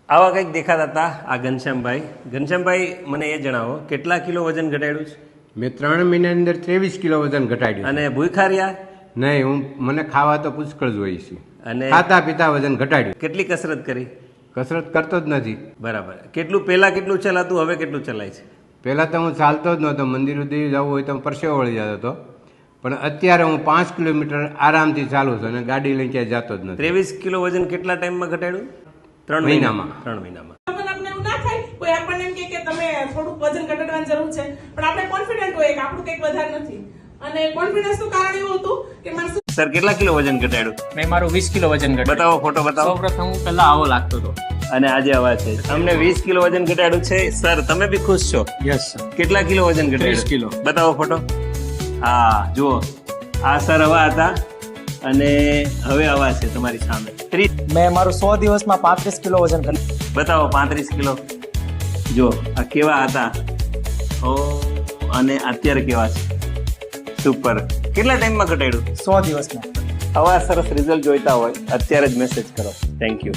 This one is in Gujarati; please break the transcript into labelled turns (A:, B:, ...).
A: આવા કંઈક દેખાતા હતા આ ઘનશ્યામભાઈ. ઘનશ્યામભાઈ, મને એ જણાવો કેટલા કિલો વજન ઘટાડ્યું છે?
B: મેં 3 મહિનાની અંદર 23 કિલો વજન ઘટાડ્યું.
A: અને ભૂખ્યા રહ્યા?
B: નહીં, મને ખાવા તો પુષ્કળ જ હોય છે.
A: અને
B: ખાતા પીતા વજન ઘટાડ્યું.
A: કેટલી કસરત કરી?
B: કસરત કરતો જ નથી.
A: બરાબર. પહેલા કેટલું ચલાતું, હવે કેટલું ચલાય છે?
B: પહેલાં તો હું ચાલતો જ નહોતો. મંદિર સુધી જવું હોય તો પરસેવો વળી જતો હતો. પણ અત્યારે હું 5 કિલોમીટર આરામથી ચાલું છું અને ગાડી લઈને ક્યાંય જતો જ નથી.
A: 23 કિલો વજન કેટલા ટાઈમમાં ઘટાડ્યું? 3
B: મહિનામાં.
A: 3 મહિનામાં.
C: આપણને એવું ના થાય, કોઈ આપણને એમ કે તમે થોડુંક વજન ઘટાડવાની જરૂર છે, પણ આપણે કોન્ફિડન્ટ હોય કે આપણું કંઈક વધારે નથી. અને કોન્ફિડન્સનું કારણ એવું હતું કે મારે
A: સર, કેટલા કિલો વજન ઘટાડ્યું?
D: મેં મારું 20 કિલો વજન ઘટાડ્યું.
A: બતાવો, ફોટો બતાવો.
D: સૌપ્રથમ હું પહેલા આવો લાગતો હતો.
A: અને આજે આવા છે. અમને 20 કિલો વજન ઘટાડ્યું છે. સર, તમે બી ખુશ છો?
D: Yes sir.
A: કેટલા કિલો વજન ઘટાડ્યું?
D: 30 કિલો.
A: બતાવો ફોટો. હા, જુઓ, આ સર હવા હતા અને હવે હવા છે તમારી સામે. 30.
D: મેં મારું 100 દિવસમાં 35 કિલો વજન ઘટાડ્યું.
A: બતાવો 35 કિલો. જો આ કેવા હતા અને અત્યારે કેવા છે. સુપર. કેટલા ટાઈમમાં ઘટાડ્યું?
D: 100 દિવસમાં.
A: આવા સરસ રિઝલ્ટ જોઈતા હોય અત્યારે જ મેસેજ કરો. Thank you.